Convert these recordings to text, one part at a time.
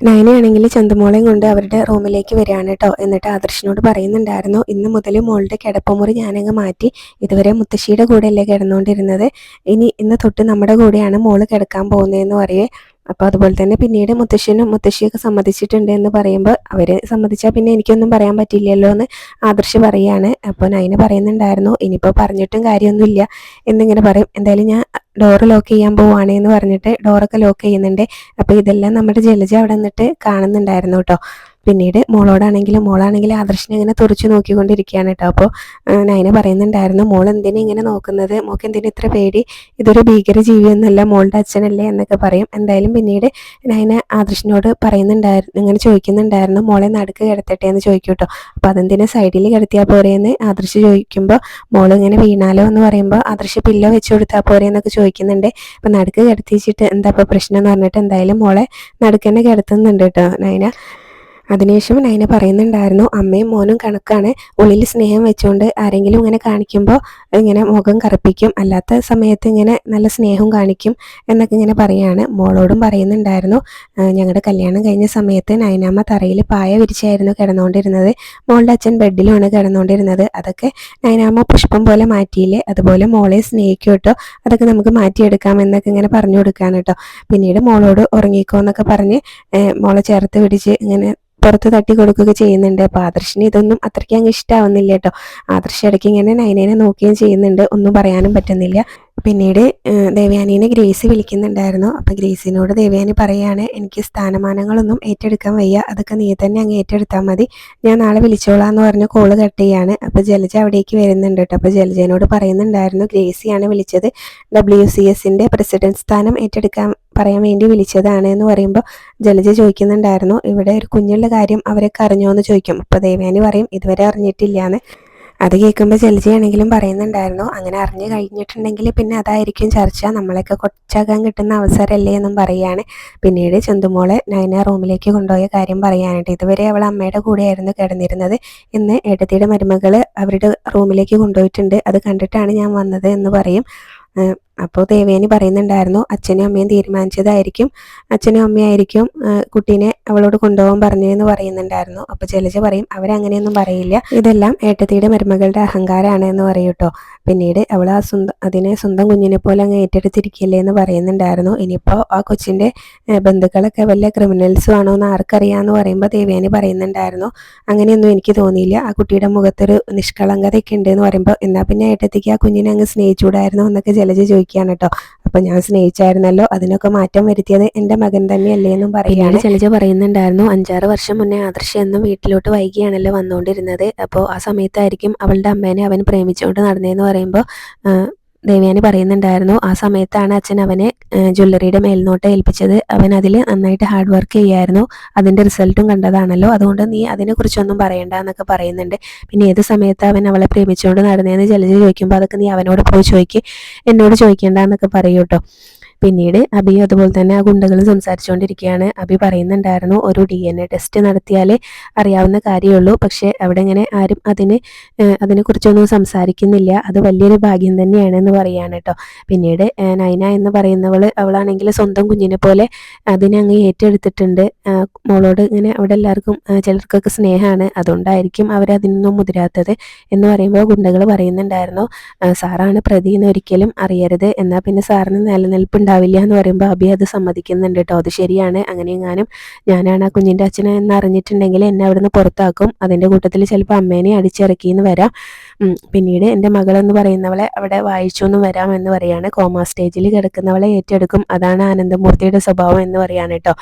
നയനയാണെങ്കിൽ ചന്തുമോളെയും കൊണ്ട് അവരുടെ റൂമിലേക്ക് വരികയാണ് കേട്ടോ. എന്നിട്ട് ആദർശിനോട് പറയുന്നുണ്ടായിരുന്നു, ഇന്ന് മുതൽ മോളുടെ കിടപ്പുമുറി ഞാനങ്ങ് മാറ്റി. ഇതുവരെ മുത്തശ്ശിയുടെ കൂടെയല്ലേ കിടന്നുകൊണ്ടിരുന്നത്, ഇന്ന് തൊട്ട് നമ്മുടെ കൂടെയാണ് മോള് കിടക്കാൻ പോകുന്നതെന്ന് പറയേ. അപ്പോൾ അതുപോലെ തന്നെ പിന്നീട് മുത്തശ്ശനും മുത്തശ്ശിയൊക്കെ സമ്മതിച്ചിട്ടുണ്ട് എന്ന് പറയുമ്പോൾ അവർ സമ്മതിച്ചാൽ പിന്നെ എനിക്കൊന്നും പറയാൻ പറ്റില്ലല്ലോ എന്ന് ആദർശ് പറയുകയാണ്. അപ്പോൾ നയന പറയുന്നുണ്ടായിരുന്നു, ഇനിയിപ്പോൾ പറഞ്ഞിട്ടും കാര്യമൊന്നുമില്ല എന്നിങ്ങനെ പറയും. എന്തായാലും ഞാൻ ഡോറ് ലോക്ക് ചെയ്യാൻ പോവുകയാണ് എന്ന് പറഞ്ഞിട്ട് ഡോറൊക്കെ ലോക്ക് ചെയ്യുന്നുണ്ട്. അപ്പോൾ ഇതെല്ലാം നമ്മുടെ ജലജ അവിടെ നിന്നിട്ട് കാണുന്നുണ്ടായിരുന്നു കേട്ടോ. പിന്നീട് മോളാണെങ്കിൽ ആദർശിനെ ഇങ്ങനെ തുറച്ചു നോക്കിക്കൊണ്ടിരിക്കുകയാണ് കേട്ടോ. അപ്പോൾ നയന പറയുന്നുണ്ടായിരുന്നു, മോൾ എന്തിനാ ഇങ്ങനെ നോക്കുന്നത്, മോൾക്ക് എന്തിനാ ഇത്ര പേടി, ഇതൊരു ഭീകര ജീവിയൊന്നുമല്ല, മോളുടെ അച്ഛനല്ലേ എന്നൊക്കെ പറയും. എന്തായാലും പിന്നീട് നയന ആദർശിനോട് പറയുന്നുണ്ടായിരുന്നു, ഇങ്ങനെ ചോദിക്കുന്നുണ്ടായിരുന്നു, മോളെ നടുക്ക് കിടത്തട്ടെ എന്ന് ചോദിക്കും കേട്ടോ. അപ്പോൾ അതെന്തിനാ സൈഡിൽ കിടത്തിയാൽ പോരെയെന്ന് ആദർശ് ചോദിക്കുമ്പോൾ മോൾ ഇങ്ങനെ വീണാലോ എന്ന് പറയുമ്പോൾ ആദർശ് പില്ലോ വെച്ച് കൊടുത്താൽ പോരെ എന്നൊക്കെ ചോദിക്കുന്നുണ്ട്. അപ്പം നടുക്ക് കിടത്തിച്ചിട്ട് എന്താ ഇപ്പോൾ പ്രശ്നം എന്ന് പറഞ്ഞിട്ട് എന്തായാലും മോളെ നടുക്ക് തന്നെ കിടത്തുന്നുണ്ട് കേട്ടോ നയന. അതിനുശേഷം നയന പറയുന്നുണ്ടായിരുന്നു, അമ്മയും മോനും കണക്കാണ്, ഉള്ളിൽ സ്നേഹം വെച്ചുകൊണ്ട് ആരെങ്കിലും ഇങ്ങനെ കാണിക്കുമ്പോൾ ഇങ്ങനെ മുഖം കറുപ്പിക്കും, അല്ലാത്ത സമയത്ത് ഇങ്ങനെ നല്ല സ്നേഹം കാണിക്കും എന്നൊക്കെ ഇങ്ങനെ പറയുകയാണ്. മോളോടും പറയുന്നുണ്ടായിരുന്നു, ഞങ്ങളുടെ കല്യാണം കഴിഞ്ഞ സമയത്ത് നയനാമ്മ തറയിൽ പായ വിരിച്ചായിരുന്നു കിടന്നുകൊണ്ടിരുന്നത്, മോളുടെ അച്ഛൻ ബെഡിലുമാണ് കിടന്നുകൊണ്ടിരുന്നത്, അതൊക്കെ നയനാമ്മ പുഷ്പം പോലെ മാറ്റിയില്ലേ, അതുപോലെ മോളെ സ്നേഹിക്കും കേട്ടോ, അതൊക്കെ നമുക്ക് മാറ്റിയെടുക്കാം എന്നൊക്കെ ഇങ്ങനെ പറഞ്ഞു കൊടുക്കുകയാണ് കേട്ടോ. പിന്നീട് മോളോട് ഉറങ്ങിക്കോ എന്നൊക്കെ പറഞ്ഞ് മോളെ ചേർത്ത് പിടിച്ച് ഇങ്ങനെ പുറത്ത് തട്ടി കൊടുക്കുകയൊക്കെ ചെയ്യുന്നുണ്ട്. അപ്പോൾ ആദർശിന് ഇതൊന്നും അത്രയ്ക്ക് അങ്ങ് ഇഷ്ടമാവുന്നില്ല കേട്ടോ. ആദർശ് ഇടയ്ക്ക് ഇങ്ങനെ നയനേനെ നോക്കുകയും ചെയ്യുന്നുണ്ട്, ഒന്നും പറയാനും പറ്റുന്നില്ല. പിന്നീട് ദേവയാനീനെ ഗ്രേസി വിളിക്കുന്നുണ്ടായിരുന്നു. അപ്പോൾ ഗ്രേസിനോട് ദേവയാനി പറയുകയാണ്, എനിക്ക് സ്ഥാനമാനങ്ങളൊന്നും ഏറ്റെടുക്കാൻ വയ്യ, അതൊക്കെ നീ തന്നെ അങ്ങ് ഏറ്റെടുത്താൽ മതി, ഞാൻ നാളെ വിളിച്ചോളാന്ന് പറഞ്ഞ് കോള് കട്ട് ചെയ്യാണ്. അപ്പോൾ ജലജ അവിടേക്ക് വരുന്നുണ്ട് കേട്ടോ. അപ്പോൾ ജലജനോട് പറയുന്നുണ്ടായിരുന്നു, ഗ്രേസിയാണ് വിളിച്ചത്, WCSന്റെ പ്രസിഡന്റ് സ്ഥാനം ഏറ്റെടുക്കാൻ പറയാൻ വേണ്ടി വിളിച്ചതാണ് എന്ന് പറയുമ്പോൾ ജലജ ചോദിക്കുന്നുണ്ടായിരുന്നു, ഇവിടെ ഒരു കുഞ്ഞുള്ള കാര്യം അവരൊക്കെ അറിഞ്ഞോ എന്ന് ചോദിക്കും. അപ്പോൾ ദേവയാനി പറയും, ഇതുവരെ അറിഞ്ഞിട്ടില്ലാന്ന്. അത് കേൾക്കുമ്പോൾ ജലജയാണെങ്കിലും പറയുന്നുണ്ടായിരുന്നു, അങ്ങനെ അറിഞ്ഞു കഴിഞ്ഞിട്ടുണ്ടെങ്കിൽ പിന്നെ അതായിരിക്കും ചർച്ച, നമ്മളെയൊക്കെ കൊച്ചാക്കാൻ കിട്ടുന്ന അവസരമല്ലേ എന്നും പറയുകയാണ്. പിന്നീട് ചന്തുമോളെ നയന റൂമിലേക്ക് കൊണ്ടുപോയ കാര്യം പറയാനായിട്ട്, ഇതുവരെ അവൾ അമ്മയുടെ കൂടെയായിരുന്നു കിടന്നിരുന്നത്, ഇന്ന് ഏട്ടത്തിയുടെ മരുമകൾ അവരുടെ റൂമിലേക്ക് കൊണ്ടുപോയിട്ടുണ്ട്, അത് കണ്ടിട്ടാണ് ഞാൻ വന്നത് എന്ന് പറയും. അപ്പോൾ ദേവയാനി പറയുന്നുണ്ടായിരുന്നു, അച്ഛനും അമ്മയും തീരുമാനിച്ചതായിരിക്കും, അച്ഛനും അമ്മയായിരിക്കും കുട്ടീനെ അവളോട് കൊണ്ടുപോകാൻ പറഞ്ഞതെന്ന് പറയുന്നുണ്ടായിരുന്നു. അപ്പോൾ ജലജ പറയും, അവരങ്ങനെയൊന്നും പറയില്ല, ഇതെല്ലാം ഏട്ടത്തിയുടെ മരുമകളുടെ അഹങ്കാരമാണ് എന്ന് പറയും കേട്ടോ. പിന്നീട് അവൾ അതിനെ സ്വന്തം കുഞ്ഞിനെ പോലെ അങ്ങ് ഏറ്റെടുത്തിരിക്കില്ലേ എന്ന് പറയുന്നുണ്ടായിരുന്നു. ഇനിയിപ്പോൾ ആ കൊച്ചിൻ്റെ ബന്ധുക്കളൊക്കെ വല്ല ക്രിമിനൽസും ആണോ എന്ന് ആർക്കറിയാമെന്ന് പറയുമ്പോൾ ദേവയാനി പറയുന്നുണ്ടായിരുന്നു, അങ്ങനെയൊന്നും എനിക്ക് തോന്നിയില്ല, ആ കുട്ടിയുടെ മുഖത്തൊരു നിഷ്കളങ്കതയൊക്കെ ഉണ്ട് എന്ന് പറയുമ്പോൾ, എന്നാൽ പിന്നെ ഏട്ടത്തിക്ക് ആ കുഞ്ഞിനെ അങ്ങ് സ്നേഹിച്ചുകൂടായിരുന്നു എന്നൊക്കെ ജലജ ചോദിക്കുകയാണ് കേട്ടോ. അപ്പോൾ ഞാൻ സ്നേഹിച്ചായിരുന്നല്ലോ, അതിനൊക്കെ മാറ്റം വരുത്തിയത് എൻ്റെ മകൻ തന്നെയല്ലേ എന്നും പറയുകയാണ്. ജലജ പറയുന്നുണ്ടായിരുന്നു, 5-6 വർഷം മുന്നേ ആദർശ് എന്നും വീട്ടിലോട്ട് വൈകിയാണല്ലോ വന്നുകൊണ്ടിരുന്നത്, അപ്പോൾ ആ സമയത്തായിരിക്കും അവളുടെ അമ്മേനെ അവൻ പ്രേമിച്ചുകൊണ്ട് നടന്നതെന്ന് പറയുമ്പോൾ ദേവയാനി പറയുന്നുണ്ടായിരുന്നു, ആ സമയത്താണ് അച്ഛൻ അവനെ ജ്വല്ലറിയുടെ മേൽനോട്ടം ഏൽപ്പിച്ചത്, അവൻ അതിൽ നന്നായിട്ട് ഹാർഡ് വർക്ക് ചെയ്യായിരുന്നു, അതിൻ്റെ റിസൾട്ടും കണ്ടതാണല്ലോ, അതുകൊണ്ട് നീ അതിനെക്കുറിച്ചൊന്നും പറയണ്ട എന്നൊക്കെ പറയുന്നുണ്ട്. പിന്നെ ഏത് സമയത്ത് അവൻ അവളെ പ്രേമിച്ചുകൊണ്ട് നടന്നതെന്ന് ജലജ ചോദിക്കുമ്പോൾ, അതൊക്കെ നീ അവനോട് പോയി ചോദിക്ക്, എന്നോട് ചോദിക്കേണ്ട എന്നൊക്കെ പറയൂ കേട്ടോ. പിന്നീട് അബി അതുപോലെ തന്നെ ആ ഗുണ്ടകൾ സംസാരിച്ചുകൊണ്ടിരിക്കുകയാണ്. അബി പറയുന്നുണ്ടായിരുന്നു, ഒരു DNA ടെസ്റ്റ് നടത്തിയാൽ അറിയാവുന്ന കാര്യമുള്ളൂ, പക്ഷേ അവിടെ ഇങ്ങനെ ആരും അതിനെക്കുറിച്ചൊന്നും സംസാരിക്കുന്നില്ല, അത് വലിയൊരു ഭാഗ്യം തന്നെയാണെന്ന് പറയാണ് കേട്ടോ. പിന്നീട് നൈന എന്ന് അവളാണെങ്കിൽ സ്വന്തം കുഞ്ഞിനെ പോലെ അതിനെ അങ്ങ് ഏറ്റെടുത്തിട്ടുണ്ട്, മോളോട് ഇങ്ങനെ അവിടെ എല്ലാവർക്കും ചിലർക്കൊക്കെ സ്നേഹമാണ്, അതുകൊണ്ടായിരിക്കും അവരതിനൊന്നും മുതിരാത്തത് എന്ന് പറയുമ്പോൾ ഗുണ്ടകൾ പറയുന്നുണ്ടായിരുന്നു, സാറാണ് പ്രതി എന്ന് ഒരിക്കലും അറിയരുത്, എന്നാൽ പിന്നെ സാറിന് നിലനിൽപ്പുണ്ടാവില്ല എന്ന് പറയുമ്പോൾ അബി അത് സമ്മതിക്കുന്നുണ്ട് കേട്ടോ. അത് ശരിയാണ്, അങ്ങനെയെങ്ങാനും ഞാനാണ് ആ കുഞ്ഞിൻ്റെ അച്ഛനെ എന്ന് അറിഞ്ഞിട്ടുണ്ടെങ്കിൽ എന്നെ അവിടെ നിന്ന് പുറത്താക്കും, അതിൻ്റെ കൂട്ടത്തിൽ ചിലപ്പോൾ അമ്മേനെ അടിച്ചിറക്കിയെന്ന് വരാം, പിന്നീട് എൻ്റെ മകളെന്ന് പറയുന്നവളെ അവിടെ വായിച്ചൊന്നും വരാം എന്ന് പറയാണ്, കോമാ സ്റ്റേജിൽ കിടക്കുന്നവളെ ഏറ്റെടുക്കും, അതാണ് ആനന്ദമൂർത്തിയുടെ സ്വഭാവം എന്ന് പറയാണ് കേട്ടോ.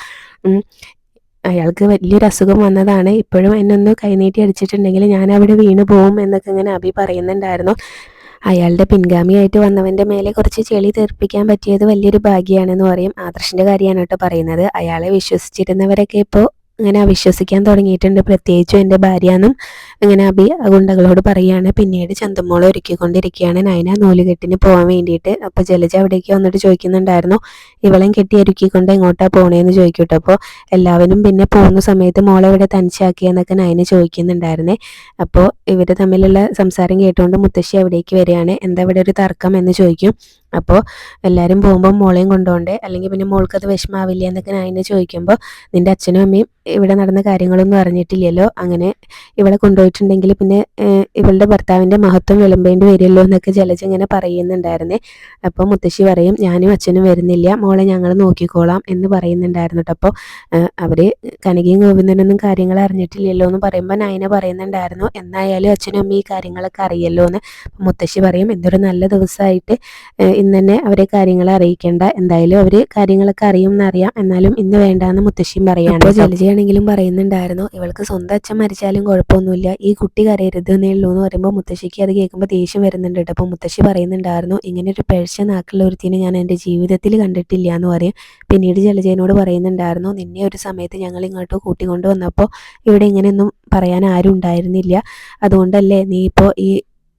അയാൾക്ക് വലിയൊരു അസുഖം വന്നതാണ്, ഇപ്പോഴും എന്നൊന്ന് കൈനീട്ടി അടിച്ചിട്ടുണ്ടെങ്കിൽ ഞാൻ അവിടെ വീണ് പോവും എന്നൊക്കെ ഇങ്ങനെ അബി പറയുന്നുണ്ടായിരുന്നു. അയാളുടെ പിൻഗാമിയായിട്ട് വന്നവൻ്റെ മേലെ കുറച്ച് ചെളി തെറിപ്പിക്കാൻ പറ്റിയത് വലിയൊരു ഭാഗ്യമാണെന്ന് പറയും. ആദർശിൻ്റെ കാര്യമാണ് കേട്ടോ പറയുന്നത്. അയാളെ വിശ്വസിച്ചിരുന്നവരൊക്കെ ഇപ്പോൾ ഇങ്ങനെ അവിശ്വസിക്കാൻ തുടങ്ങിയിട്ടുണ്ട്, പ്രത്യേകിച്ചും എൻ്റെ ഭാര്യ എന്നും ഇങ്ങനെ അബി ഗുണ്ടകളോട് പറയുകയാണ്. പിന്നീട് ചന്തുമോളെ ഒരുക്കിക്കൊണ്ടിരിക്കുകയാണ് നയന നൂലുകെട്ടിന് പോകാൻ വേണ്ടിയിട്ട്. അപ്പോൾ ജലജ അവിടേക്ക് വന്നിട്ട് ചോദിക്കുന്നുണ്ടായിരുന്നു, ഇവളെയും കെട്ടി ഒരുക്കിക്കൊണ്ട് എങ്ങോട്ടാണ് പോകണേന്ന് ചോദിക്കട്ടെ. അപ്പോൾ എല്ലാവരും പിന്നെ പോകുന്ന സമയത്ത് മോളെ ഇവിടെ തനിച്ചാക്കിയെന്നൊക്കെ നയന ചോദിക്കുന്നുണ്ടായിരുന്നേ. അപ്പോൾ ഇവർ തമ്മിലുള്ള സംസാരം കേട്ടുകൊണ്ട് മുത്തശ്ശി അവിടേക്ക് വരികയാണ്. എന്താ ഇവിടെ ഒരു തർക്കം എന്ന് ചോദിക്കും. അപ്പോൾ എല്ലാവരും പോകുമ്പോൾ മോളെയും കൊണ്ടുപോകണ്ടേ, അല്ലെങ്കിൽ പിന്നെ മോൾക്കത് വിഷമാവില്ല എന്നൊക്കെ നയന ചോദിക്കുമ്പോൾ, നിൻ്റെ അച്ഛനും അമ്മയും ഇവിടെ നടന്ന കാര്യങ്ങളൊന്നും അറിഞ്ഞിട്ടില്ലല്ലോ, അങ്ങനെ ഇവിടെ കൊണ്ടുപോയിട്ടുണ്ടെങ്കിൽ പിന്നെ ഇവളുടെ ഭർത്താവിൻ്റെ മഹത്വം വിളമ്പേണ്ടി വരുമല്ലോ എന്നൊക്കെ ജലജ ഇങ്ങനെ പറയുന്നുണ്ടായിരുന്നേ. അപ്പോൾ മുത്തശ്ശി പറയും, ഞാനും അച്ഛനും വരുന്നില്ല, മോളെ ഞങ്ങൾ നോക്കിക്കോളാം എന്ന് പറയുന്നുണ്ടായിരുന്നു കേട്ടോ. അപ്പോൾ അവർ കനകയും ഗോവിന്ദനൊന്നും കാര്യങ്ങൾ അറിഞ്ഞിട്ടില്ലല്ലോ എന്ന് പറയുമ്പോൾ നയന പറയുന്നുണ്ടായിരുന്നു, എന്നായാലും അച്ഛനും അമ്മയും ഈ കാര്യങ്ങളൊക്കെ അറിയല്ലോ എന്ന്. മുത്തശ്ശി പറയും, എന്തൊരു നല്ല ദിവസമായിട്ട് ഇന്ന് തന്നെ അവരെ കാര്യങ്ങൾ അറിയിക്കേണ്ട, എന്തായാലും അവർ കാര്യങ്ങളൊക്കെ അറിയുമെന്നറിയാം, എന്നാലും ഇന്ന് വേണ്ടാന്ന് മുത്തശ്ശിയും പറയാണ്. അപ്പോൾ ജലജയാണെങ്കിലും പറയുന്നുണ്ടായിരുന്നു, ഇവൾക്ക് സ്വന്തം അച്ഛൻ മരിച്ചാലും കുഴപ്പമൊന്നുമില്ല, ഈ കുട്ടി കരയരുത് എന്നേ ഉള്ളൂ എന്ന് പറയുമ്പോൾ മുത്തശ്ശിക്ക് അത് കേൾക്കുമ്പോൾ ദേഷ്യം വരുന്നുണ്ട് കേട്ടോ. അപ്പോൾ മുത്തശ്ശി പറയുന്നുണ്ടായിരുന്നു, ഇങ്ങനെ ഒരു പിഴച്ച നാക്കുള്ള ഒരുത്തിനെ ഞാൻ എൻ്റെ ജീവിതത്തിൽ കണ്ടിട്ടില്ല എന്ന് പറയും. പിന്നീട് ജലജയനോട് പറയുന്നുണ്ടായിരുന്നു, നിന്നെ ഒരു സമയത്ത് ഞങ്ങൾ ഇങ്ങോട്ട് കൂട്ടിക്കൊണ്ട് വന്നപ്പോൾ ഇവിടെ ഇങ്ങനെയൊന്നും പറയാൻ ആരും ഉണ്ടായിരുന്നില്ല, അതുകൊണ്ടല്ലേ നീ ഇപ്പോൾ ഈ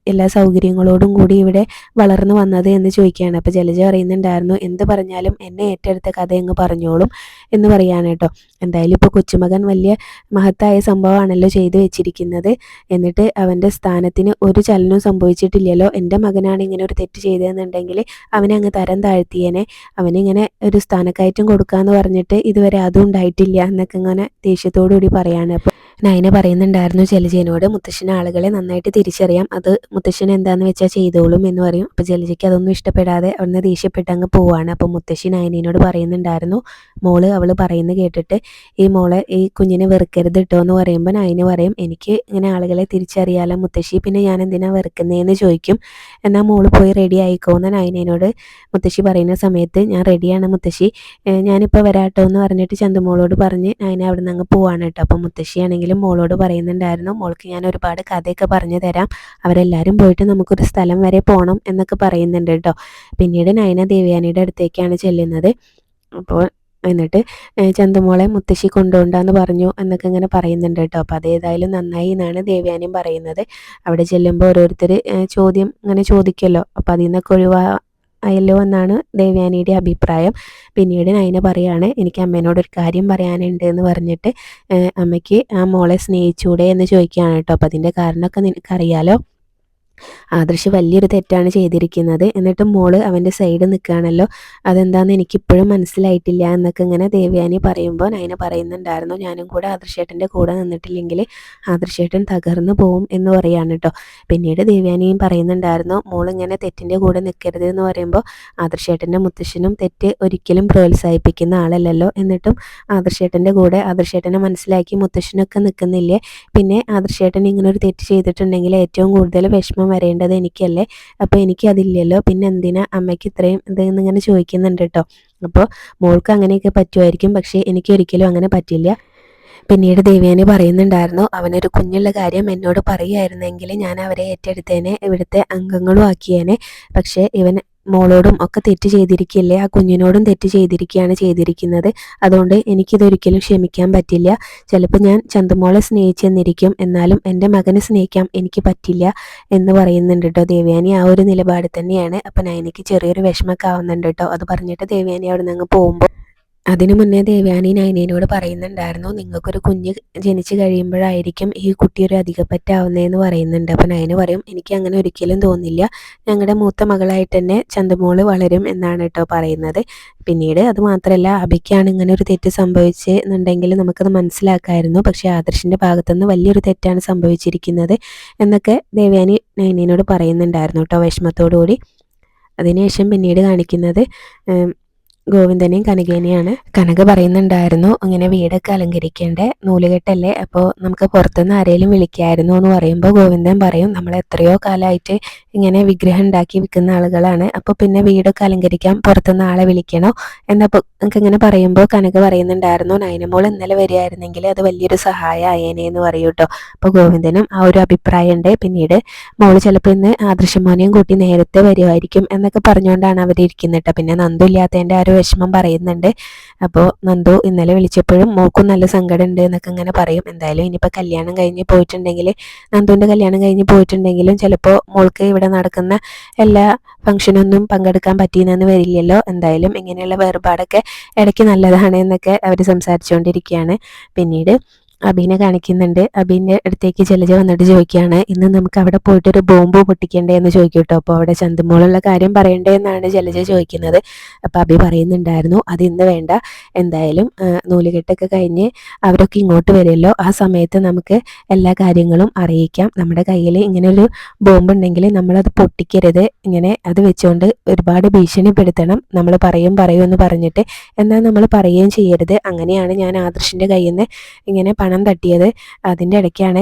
എല്ലാ സൗകര്യങ്ങളോടും കൂടി ഇവിടെ വളർന്നു വന്നത് എന്ന് ചോദിക്കുകയാണ്. അപ്പോൾ ജലജ പറയുന്നുണ്ടായിരുന്നു, എന്ത് പറഞ്ഞാലും എന്നെ ഏറ്റെടുത്ത കഥ അങ്ങ് പറഞ്ഞോളും എന്ന് പറയാണ് കേട്ടോ. എന്തായാലും ഇപ്പോൾ കൊച്ചുമകൻ വലിയ മഹത്തായ സംഭവമാണല്ലോ ചെയ്തു വെച്ചിരിക്കുന്നത്, എന്നിട്ട് അവൻ്റെ സ്ഥാനത്തിന് ഒരു ചലനവും സംഭവിച്ചിട്ടില്ലല്ലോ. എൻ്റെ മകനാണ് ഇങ്ങനെ ഒരു തെറ്റ് ചെയ്തതെന്നുണ്ടെങ്കിൽ അവനെ അങ്ങ് തരം താഴ്ത്തിയേനെ, അവനിങ്ങനെ ഒരു സ്ഥാനക്കയറ്റം കൊടുക്കാമെന്ന് പറഞ്ഞിട്ട് ഇതുവരെ അതും ഉണ്ടായിട്ടില്ല എന്നൊക്കെ ഇങ്ങനെ ദേഷ്യത്തോടു കൂടി പറയാണ്. അപ്പോൾ നയന പറയുന്നുണ്ടായിരുന്നു ജലജയനോട്, മുത്തശ്ശന് ആളുകളെ നന്നായിട്ട് തിരിച്ചറിയാം, അത് മുത്തശ്ശൻ എന്താണെന്ന് വെച്ചാൽ ചെയ്തോളും എന്ന് പറയും. അപ്പോൾ ജലജയ്ക്ക് അതൊന്നും ഇഷ്ടപ്പെടാതെ അവിടുന്ന് ദേഷ്യപ്പെട്ട് അങ്ങ് പോവാണ്. അപ്പോൾ മുത്തശ്ശി നയനയോട് പറയുന്നുണ്ടായിരുന്നു, മോള് അവൾ പറയുന്നത് കേട്ടിട്ട് ഈ കുഞ്ഞിനെ വെറുക്കരുത് കേട്ടോ എന്ന് പറയുമ്പോൾ നയന പറയും, എനിക്ക് ഇങ്ങനെ ആളുകളെ തിരിച്ചറിയാലോ മുത്തശ്ശി, പിന്നെ ഞാൻ എന്തിനാ വെറുക്കുന്നതെന്ന് ചോദിക്കും. എന്നാൽ മോള് പോയി റെഡി ആയിക്കോന്ന് നയനയോട് മുത്തശ്ശി പറയുന്ന സമയത്ത്, ഞാൻ റെഡിയാണ് മുത്തശ്ശി, ഞാനിപ്പോൾ വരാട്ടോ എന്ന് പറഞ്ഞിട്ട് ചന്തുമോളോട് പറഞ്ഞ് നയന അവിടെ നിന്ന് അങ്ങ് പോവാണ് കേട്ടോ. അപ്പോൾ മുത്തശ്ശിയാണെങ്കിലും മോളോട് പറയുന്നുണ്ടായിരുന്നു, മോൾക്ക് ഞാൻ ഒരുപാട് കഥയൊക്കെ പറഞ്ഞു തരാം, അവരെല്ലാവരും പോയിട്ട് നമുക്കൊരു സ്ഥലം വരെ പോകണം എന്നൊക്കെ പറയുന്നുണ്ട് കേട്ടോ. പിന്നീട് നയന ദേവയാനിയുടെ അടുത്തേക്കാണ് ചെല്ലുന്നത്. അപ്പോൾ എന്നിട്ട് ചന്തുമോളെ മുത്തശ്ശി കൊണ്ടുപോകണ്ടെന്ന് പറഞ്ഞു എന്നൊക്കെ ഇങ്ങനെ പറയുന്നുണ്ട് കേട്ടോ. അപ്പോൾ അതേതായാലും നന്നായി എന്നാണ് ദേവയാനിയും പറയുന്നത്. അവിടെ ചെല്ലുമ്പോൾ ഓരോരുത്തർ ചോദ്യം ഇങ്ങനെ ചോദിക്കുമല്ലോ, അപ്പോൾ അതിൽ നിന്നൊക്കെ ആയല്ലോ എന്നാണ് ദേവയാനിയുടെ അഭിപ്രായം. പിന്നീട് നയന പറയാണ്, എനിക്ക് അമ്മേനോടൊരു കാര്യം പറയാനുണ്ട് എന്ന് പറഞ്ഞിട്ട് അമ്മയ്ക്ക് ആ മോളെ സ്നേഹിച്ചൂടെ എന്ന് ചോദിക്കുകയാണ് കേട്ടോ. അപ്പോൾ അതിൻ്റെ കാരണമൊക്കെ നിനക്കറിയാലോ, ആദർശ് വലിയൊരു തെറ്റാണ് ചെയ്തിരിക്കുന്നത്, എന്നിട്ട് മോള് അവൻ്റെ സൈഡ് നിൽക്കുകയാണല്ലോ, അതെന്താണെന്ന് എനിക്കിപ്പോഴും മനസ്സിലായിട്ടില്ല എന്നൊക്കെ ഇങ്ങനെ ദേവയാനി പറയുമ്പോൾ നയന പറയുന്നുണ്ടായിരുന്നു, ഞാനും കൂടെ ആദർശേട്ടൻ്റെ കൂടെ നിന്നിട്ടില്ലെങ്കിൽ ആദർശേട്ടൻ തകർന്നു പോവും എന്ന് പറയാണ് കേട്ടോ. പിന്നീട് ദേവയാനിയും പറയുന്നുണ്ടായിരുന്നു, മോളിങ്ങനെ തെറ്റിൻ്റെ കൂടെ നിൽക്കരുത് എന്ന് പറയുമ്പോൾ, ആദർശേട്ടൻ്റെ മുത്തശ്ശനും തെറ്റ് ഒരിക്കലും പ്രോത്സാഹിപ്പിക്കുന്ന ആളല്ലല്ലോ, എന്നിട്ടും ആദർശേട്ടൻ്റെ കൂടെ ആദർശേട്ടനെ മനസ്സിലാക്കി മുത്തശ്ശനൊക്കെ നിൽക്കുന്നില്ലേ, പിന്നെ ആദർശേട്ടൻ ഇങ്ങനെ ഒരു തെറ്റ് ചെയ്തിട്ടുണ്ടെങ്കിൽ ഏറ്റവും കൂടുതൽ വിഷമം വരേണ്ടത് എനിക്കല്ലേ, അപ്പോൾ എനിക്കതില്ലല്ലോ, പിന്നെ എന്തിനാ അമ്മയ്ക്ക് ഇത്രയും ഇതെന്നിങ്ങനെ ചോദിക്കുന്നുണ്ട് കേട്ടോ. അപ്പോൾ മോൾക്ക് അങ്ങനെയൊക്കെ പറ്റുമായിരിക്കും, പക്ഷേ എനിക്കൊരിക്കലും അങ്ങനെ പറ്റില്ല. പിന്നീട് ദേവയാനി പറയുന്നുണ്ടായിരുന്നു, അവനൊരു കുഞ്ഞുള്ള കാര്യം എന്നോട് പറയുമായിരുന്നെങ്കിൽ ഞാൻ അവരെ ഏറ്റെടുത്തേനെ, ഇവിടുത്തെ അംഗങ്ങളും ആക്കിയേനെ, പക്ഷേ ഇവൻ മോളോടും ഒക്കെ തെറ്റ് ചെയ്തിരിക്കില്ലേ, ആ കുഞ്ഞിനോടും തെറ്റ് ചെയ്തിരിക്കുന്നത്, അതുകൊണ്ട് എനിക്കിതൊരിക്കലും ക്ഷമിക്കാൻ പറ്റില്ല. ചിലപ്പോൾ ഞാൻ ചന്തുമോളെ സ്നേഹിച്ചെന്നിരിക്കും, എന്നാലും എൻ്റെ മകനെ സ്നേഹിക്കാൻ എനിക്ക് പറ്റില്ല എന്ന് പറയുന്നുണ്ട് കേട്ടോ ദേവയാനി. ആ ഒരു നിലപാട് തന്നെയാണ്. അപ്പം നയനയ്ക്ക് ചെറിയൊരു വിഷമമൊക്കെ ആവുന്നുണ്ട് കേട്ടോ. അത് പറഞ്ഞിട്ട് ദേവയാനി അവിടെ നിന്ന് അങ്ങ് പോകുമ്പോൾ, അതിനു മുന്നേ ദേവയാനി നയനയോട് പറയുന്നുണ്ടായിരുന്നു, നിങ്ങൾക്കൊരു കുഞ്ഞ് ജനിച്ചു കഴിയുമ്പോഴായിരിക്കും ഈ കുട്ടി ഒരു അധികപ്പറ്റാവുന്നതെന്ന് പറയുന്നുണ്ട്. അപ്പോൾ നയന പറയും, എനിക്ക് അങ്ങനെ ഒരിക്കലും തോന്നില്ല, ഞങ്ങളുടെ മൂത്ത മകളായിട്ട് തന്നെ ചന്തുമോള് വളരും എന്നാണ് കേട്ടോ പറയുന്നത്. പിന്നീട് അത് മാത്രമല്ല, അബിക്കാണ് ഇങ്ങനെ ഒരു തെറ്റ് സംഭവിച്ചെന്നുണ്ടെങ്കിൽ നമുക്കത് മനസ്സിലാക്കാമായിരുന്നു, പക്ഷേ ആദർശിൻ്റെ ഭാഗത്തുനിന്ന് വലിയൊരു തെറ്റാണ് സംഭവിച്ചിരിക്കുന്നത് എന്നൊക്കെ ദേവയാനി നയനയോട് പറയുന്നുണ്ടായിരുന്നു കേട്ടോ വിഷമത്തോടു കൂടി. അതിനുശേഷം പിന്നീട് കാണിക്കുന്നത് ഗോവിന്ദനെയും കനകേനെയാണ്. കനക പറയുന്നുണ്ടായിരുന്നു, അങ്ങനെ വീടൊക്കെ അലങ്കരിക്കേണ്ടേ, നൂലുകെട്ടല്ലേ, അപ്പോൾ നമുക്ക് പുറത്തുനിന്ന് ആരെങ്കിലും വിളിക്കായിരുന്നു എന്ന് പറയുമ്പോൾ ഗോവിന്ദൻ പറയും, നമ്മൾ എത്രയോ കാലമായിട്ട് ഇങ്ങനെ വിഗ്രഹം ഉണ്ടാക്കി വിൽക്കുന്ന ആളുകളാണ്, അപ്പോൾ പിന്നെ വീടൊക്കെ അലങ്കരിക്കാൻ പുറത്തുനിന്ന് ആളെ വിളിക്കണോ എന്നപ്പോൾ നമുക്ക് ഇങ്ങനെ പറയുമ്പോൾ കനക പറയുന്നുണ്ടായിരുന്നു, നയനമോൾ ഇന്നലെ വരികയായിരുന്നെങ്കിൽ അത് വലിയൊരു സഹായം ആയേനെ എന്ന് പറയൂ കേട്ടോ. അപ്പോൾ ഗോവിന്ദനും ആ ഒരു അഭിപ്രായമുണ്ട്. പിന്നീട് മോള് ചിലപ്പോൾ ഇന്ന് ആദർശമോനെയും കൂട്ടി നേരത്തെ വരുമായിരിക്കും എന്നൊക്കെ പറഞ്ഞുകൊണ്ടാണ് അവരിയ്ക്കുന്നത് കേട്ടോ. പിന്നെ നന്ദു ഇല്ലാത്തതിൻ്റെ ആ ഒരു വിഷമം പറയുന്നുണ്ട്. അപ്പോൾ നന്ദു ഇന്നലെ വിളിച്ചപ്പോഴും മോൾക്കും നല്ല സങ്കടം ഉണ്ട് എന്നൊക്കെ ഇങ്ങനെ പറയും. എന്തായാലും ഇനിയിപ്പോൾ കല്യാണം കഴിഞ്ഞ് പോയിട്ടുണ്ടെങ്കിൽ, നന്ദുവിൻ്റെ കല്യാണം കഴിഞ്ഞ് പോയിട്ടുണ്ടെങ്കിലും ചിലപ്പോൾ മോൾക്ക് ഇവിടെ നടക്കുന്ന എല്ലാ ഫംഗ്ഷനൊന്നും പങ്കെടുക്കാൻ പറ്റിയെന്ന് വരില്ലല്ലോ. എന്തായാലും ഇങ്ങനെയുള്ള വേർപാടൊക്കെ ഇടയ്ക്ക് നല്ലതാണ് എന്നൊക്കെ അവർ സംസാരിച്ചുകൊണ്ടിരിക്കുകയാണ്. പിന്നീട് അബീനെ കാണിക്കുന്നുണ്ട്. അബീൻ്റെ അടുത്തേക്ക് ജലജ വന്നിട്ട് ചോദിക്കുകയാണ്, ഇന്ന് നമുക്ക് അവിടെ പോയിട്ടൊരു ബോംബ് പൊട്ടിക്കണ്ടേ എന്ന് ചോദിക്കും കേട്ടോ. അപ്പോൾ അവിടെ ചന്തുമോളുള്ള കാര്യം പറയണ്ടേ എന്നാണ് ജലജ ചോദിക്കുന്നത്. അപ്പോൾ അബി പറയുന്നുണ്ടായിരുന്നു, അത് ഇന്ന് വേണ്ട, എന്തായാലും നൂലുകെട്ടൊക്കെ കഴിഞ്ഞ് അവരൊക്കെ ഇങ്ങോട്ട് വരുമല്ലോ, ആ സമയത്ത് നമുക്ക് എല്ലാ കാര്യങ്ങളും അറിയിക്കാം. നമ്മുടെ കയ്യിൽ ഇങ്ങനെ ഒരു ബോംബ് ഉണ്ടെങ്കിൽ നമ്മളത് പൊട്ടിക്കരുത്, ഇങ്ങനെ അത് വെച്ചുകൊണ്ട് ഒരുപാട് ഭീഷണിപ്പെടുത്തണം, നമ്മൾ പറയും എന്ന് പറഞ്ഞിട്ട്, എന്നാൽ നമ്മൾ പറയുകയും ചെയ്യരുത്. അങ്ങനെയാണ് ഞാൻ ആദർശിൻ്റെ കയ്യിൽ നിന്ന് ഇങ്ങനെ പണം തട്ടിയത്, അതിൻ്റെ ഇടയ്ക്കാണ്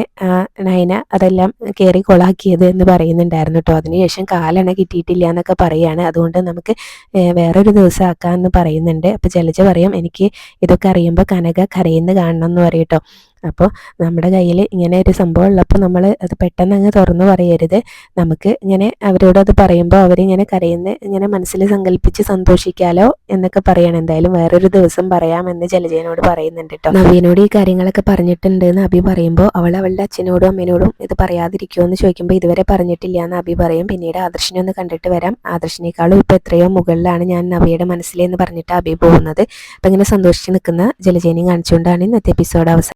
നയന അതെല്ലാം കയറി കൊളാക്കിയത് എന്ന് പറയുന്നുണ്ടായിരുന്നു കേട്ടോ. അതിനുശേഷം കാലണ കിട്ടിയിട്ടില്ല എന്നൊക്കെ പറയുകയാണ്. അതുകൊണ്ട് നമുക്ക് വേറൊരു ദിവസം ആക്കാമെന്ന് പറയുന്നുണ്ട്. അപ്പോൾ ജലജ പറയും, എനിക്ക് ഇതൊക്കെ അറിയുമ്പോൾ കനക കരയുന്ന കാണണം എന്ന് പറയും കേട്ടോ. അപ്പോൾ നമ്മുടെ കയ്യിൽ ഇങ്ങനെ ഒരു സംഭവം ഉള്ളപ്പോൾ നമ്മൾ അത് പെട്ടെന്ന് അങ്ങ് തുറന്നു പറയരുത്. നമുക്ക് ഇങ്ങനെ അവരോട് അത് പറയുമ്പോൾ അവരിങ്ങനെ കരയുന്ന ഇങ്ങനെ മനസ്സിൽ സങ്കല്പിച്ച് സന്തോഷിക്കാലോ എന്നൊക്കെ പറയണം. എന്തായാലും വേറൊരു ദിവസം പറയാമെന്ന് ജലജയനോട് പറയുന്നുണ്ട് കേട്ടോ. നവീനോട് ഈ കാര്യങ്ങളൊക്കെ പറഞ്ഞിട്ടുണ്ട് എന്ന് അബി പറയുമ്പോൾ അവളുടെ അച്ഛനോടും അമ്മേനോടും ഇത് പറയാതിരിക്കുമോ എന്ന് ചോദിക്കുമ്പോൾ ഇതുവരെ പറഞ്ഞിട്ടില്ല എന്ന് അബി പറയും. പിന്നീട് ആദർശിനെ ഒന്ന് കണ്ടിട്ട് വരാം, ആദർശിനേക്കാളും ഇപ്പോൾ എത്രയോ മുകളിലാണ് ഞാൻ നവിയുടെ മനസ്സിലെന്ന് പറഞ്ഞിട്ട് അബി പോകുന്നത്. അപ്പം ഇങ്ങനെ സന്തോഷിച്ച് നിൽക്കുന്ന ജലജേനെയും കാണിച്ചുകൊണ്ടാണ് ഇന്നത്തെ എപ്പിസോഡ് അവസാനം.